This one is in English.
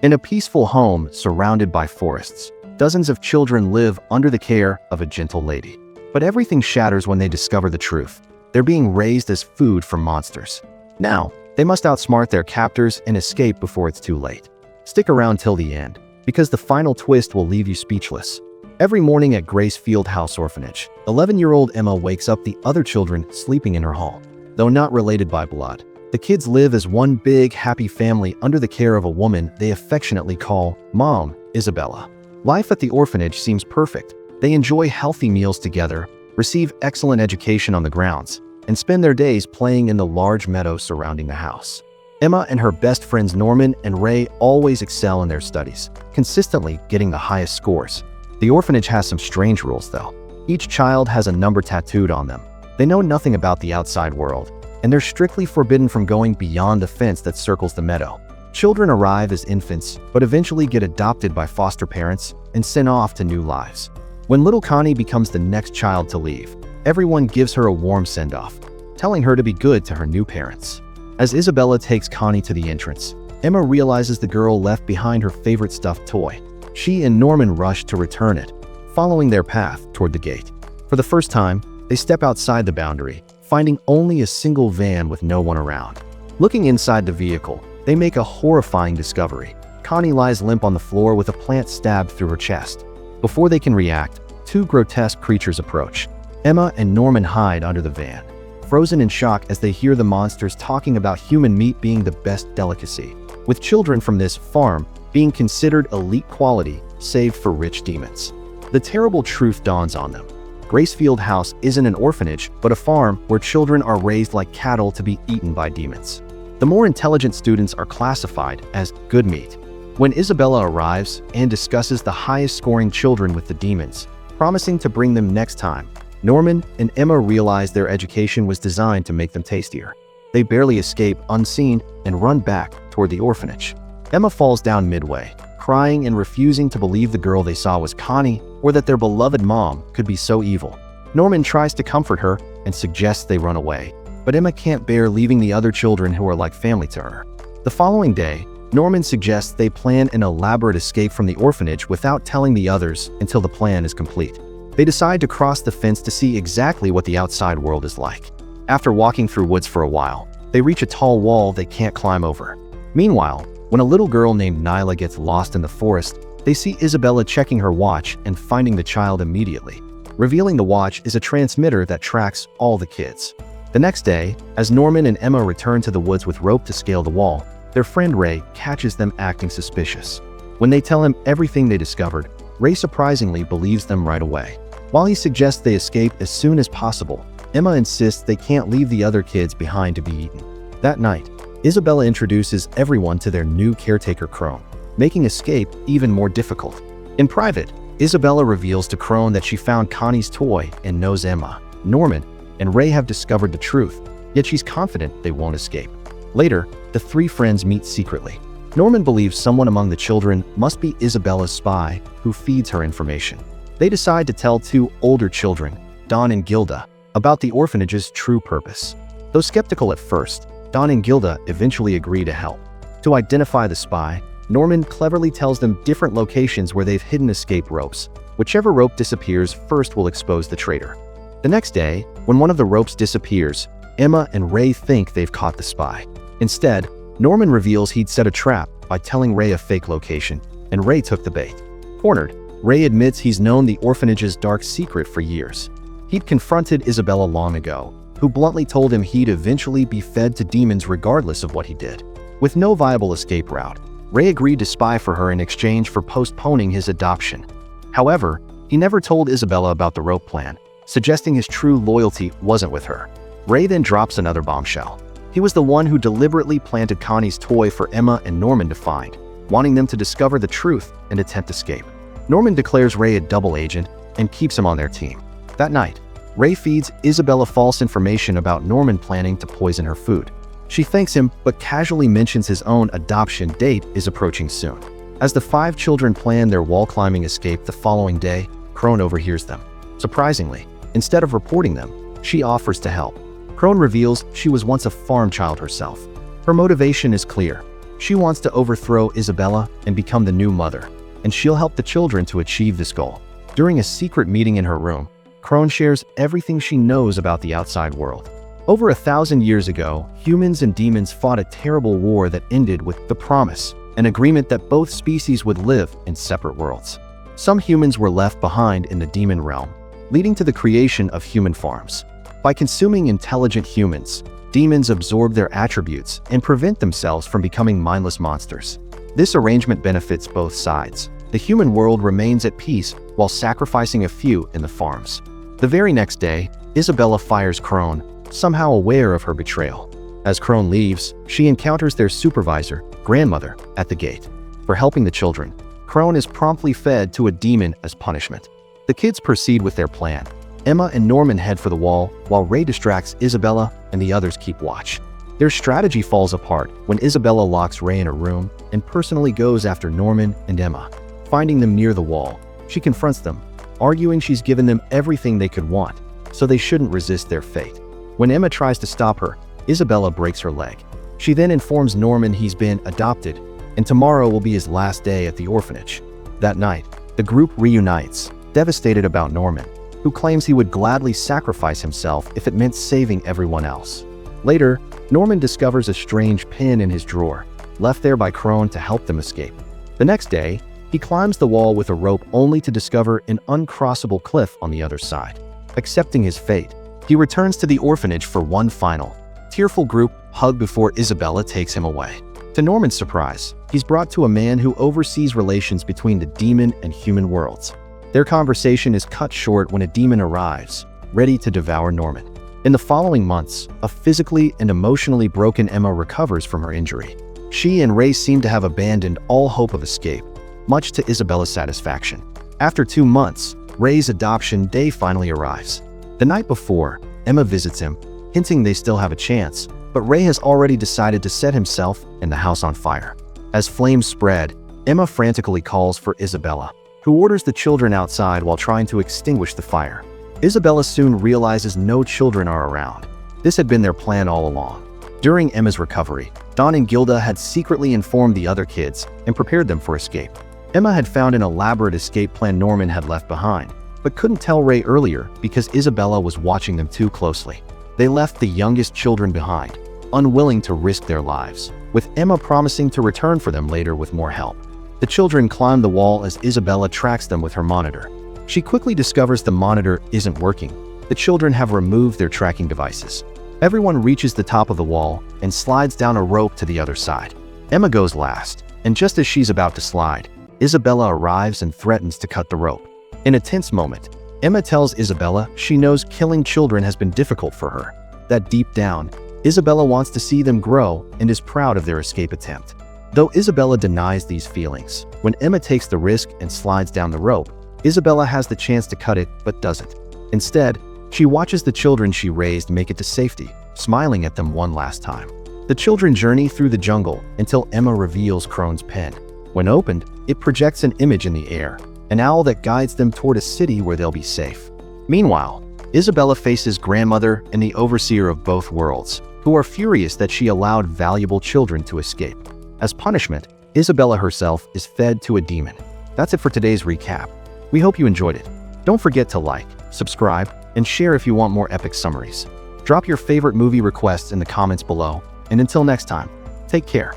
In a peaceful home surrounded by forests, dozens of children live under the care of a gentle lady. But everything shatters when they discover the truth. They're being raised as food for monsters. Now, they must outsmart their captors and escape before it's too late. Stick around till the end, because the final twist will leave you speechless. Every morning at Grace Fieldhouse Orphanage, 11-year-old Emma wakes up the other children sleeping in her hall. Though not related by blood, the kids live as one big, happy family under the care of a woman they affectionately call Mom, Isabella. Life at the orphanage seems perfect. They enjoy healthy meals together, receive excellent education on the grounds, and spend their days playing in the large meadows surrounding the house. Emma and her best friends Norman and Ray always excel in their studies, consistently getting the highest scores. The orphanage has some strange rules though. Each child has a number tattooed on them. They know nothing about the outside world, and they're strictly forbidden from going beyond the fence that circles the meadow. Children arrive as infants, but eventually get adopted by foster parents and sent off to new lives. When little Connie becomes the next child to leave, everyone gives her a warm send-off, telling her to be good to her new parents. As Isabella takes Connie to the entrance, Emma realizes the girl left behind her favorite stuffed toy. She and Norman rush to return it, following their path toward the gate. For the first time, they step outside the boundary, finding only a single van with no one around. Looking inside the vehicle, they make a horrifying discovery. Connie lies limp on the floor with a plant stabbed through her chest. Before they can react, two grotesque creatures approach. Emma and Norman hide under the van, frozen in shock as they hear the monsters talking about human meat being the best delicacy, with children from this farm being considered elite quality, save for rich demons. The terrible truth dawns on them. Grace Fieldhouse isn't an orphanage, but a farm where children are raised like cattle to be eaten by demons. The more intelligent students are classified as good meat. When Isabella arrives and discusses the highest-scoring children with the demons, promising to bring them next time, Norman and Emma realize their education was designed to make them tastier. They barely escape unseen and run back toward the orphanage. Emma falls down midway, crying and refusing to believe the girl they saw was Connie or that their beloved mom could be so evil. Norman tries to comfort her and suggests they run away, but Emma can't bear leaving the other children who are like family to her. The following day, Norman suggests they plan an elaborate escape from the orphanage without telling the others until the plan is complete. They decide to cross the fence to see exactly what the outside world is like. After walking through woods for a while, they reach a tall wall they can't climb over. Meanwhile, when a little girl named Nyla gets lost in the forest, they see Isabella checking her watch and finding the child immediately. Revealing the watch is a transmitter that tracks all the kids. The next day, as Norman and Emma return to the woods with rope to scale the wall, their friend Ray catches them acting suspicious. When they tell him everything they discovered, Ray surprisingly believes them right away. While he suggests they escape as soon as possible, Emma insists they can't leave the other kids behind to be eaten. That night, Isabella introduces everyone to their new caretaker Crone, making escape even more difficult. In private, Isabella reveals to Crone that she found Connie's toy and knows Emma, Norman, and Ray have discovered the truth, yet she's confident they won't escape. Later, the three friends meet secretly. Norman believes someone among the children must be Isabella's spy who feeds her information. They decide to tell two older children, Don and Gilda, about the orphanage's true purpose. Though skeptical at first, Don and Gilda eventually agree to help. To identify the spy, Norman cleverly tells them different locations where they've hidden escape ropes. Whichever rope disappears first will expose the traitor. The next day, when one of the ropes disappears, Emma and Ray think they've caught the spy. Instead, Norman reveals he'd set a trap by telling Ray a fake location, and Ray took the bait. Cornered, Ray admits he's known the orphanage's dark secret for years. He'd confronted Isabella long ago, who bluntly told him he'd eventually be fed to demons regardless of what he did. With no viable escape route, Ray agreed to spy for her in exchange for postponing his adoption. However, he never told Isabella about the rope plan, suggesting his true loyalty wasn't with her. Ray then drops another bombshell. He was the one who deliberately planted Connie's toy for Emma and Norman to find, wanting them to discover the truth and attempt escape. Norman declares Ray a double agent and keeps him on their team. That night, Ray feeds Isabella false information about Norman planning to poison her food. She thanks him, but casually mentions his own adoption date is approaching soon. As the five children plan their wall-climbing escape the following day, Crone overhears them. Surprisingly, instead of reporting them, she offers to help. Crone reveals she was once a farm child herself. Her motivation is clear: She wants to overthrow Isabella and become the new mother, and she'll help the children to achieve this goal. During a secret meeting in her room, Crone shares everything she knows about the outside world. Over 1,000 years ago, humans and demons fought a terrible war that ended with the promise, an agreement that both species would live in separate worlds. Some humans were left behind in the demon realm, leading to the creation of human farms. By consuming intelligent humans, demons absorb their attributes and prevent themselves from becoming mindless monsters. This arrangement benefits both sides. The human world remains at peace while sacrificing a few in the farms. The very next day, Isabella fires Crone, somehow aware of her betrayal. As Crone leaves, she encounters their supervisor, grandmother, at the gate. For helping the children, Crone is promptly fed to a demon as punishment. The kids proceed with their plan. Emma and Norman head for the wall, while Ray distracts Isabella and the others keep watch. Their strategy falls apart when Isabella locks Ray in a room and personally goes after Norman and Emma. Finding them near the wall, she confronts them, arguing she's given them everything they could want, so they shouldn't resist their fate. When Emma tries to stop her, Isabella breaks her leg. She then informs Norman he's been adopted, and tomorrow will be his last day at the orphanage. That night, the group reunites, devastated about Norman, who claims he would gladly sacrifice himself if it meant saving everyone else. Later, Norman discovers a strange pin in his drawer, left there by Crone to help them escape. The next day, he climbs the wall with a rope only to discover an uncrossable cliff on the other side. Accepting his fate, he returns to the orphanage for one final, tearful group hug before Isabella takes him away. To Norman's surprise, he's brought to a man who oversees relations between the demon and human worlds. Their conversation is cut short when a demon arrives, ready to devour Norman. In the following months, a physically and emotionally broken Emma recovers from her injury. She and Ray seem to have abandoned all hope of escape, much to Isabella's satisfaction. After 2 months, Ray's adoption day finally arrives. The night before, Emma visits him, hinting they still have a chance, but Ray has already decided to set himself and the house on fire. As flames spread, Emma frantically calls for Isabella, who orders the children outside while trying to extinguish the fire. Isabella soon realizes no children are around. This had been their plan all along. During Emma's recovery, Don and Gilda had secretly informed the other kids and prepared them for escape. Emma had found an elaborate escape plan Norman had left behind, but couldn't tell Ray earlier because Isabella was watching them too closely. They left the youngest children behind, unwilling to risk their lives, with Emma promising to return for them later with more help. The children climb the wall as Isabella tracks them with her monitor. She quickly discovers the monitor isn't working. The children have removed their tracking devices. Everyone reaches the top of the wall and slides down a rope to the other side. Emma goes last, and just as she's about to slide, Isabella arrives and threatens to cut the rope. In a tense moment, Emma tells Isabella she knows killing children has been difficult for her, that deep down, Isabella wants to see them grow and is proud of their escape attempt. Though Isabella denies these feelings, when Emma takes the risk and slides down the rope, Isabella has the chance to cut it but doesn't. Instead, she watches the children she raised make it to safety, smiling at them one last time. The children journey through the jungle until Emma reveals Crone's pen. When opened, it projects an image in the air, an owl that guides them toward a city where they'll be safe. Meanwhile, Isabella faces grandmother and the overseer of both worlds, who are furious that she allowed valuable children to escape. As punishment, Isabella herself is fed to a demon. That's it for today's recap. We hope you enjoyed it. Don't forget to like, subscribe, and share if you want more epic summaries. Drop your favorite movie requests in the comments below, and until next time, take care.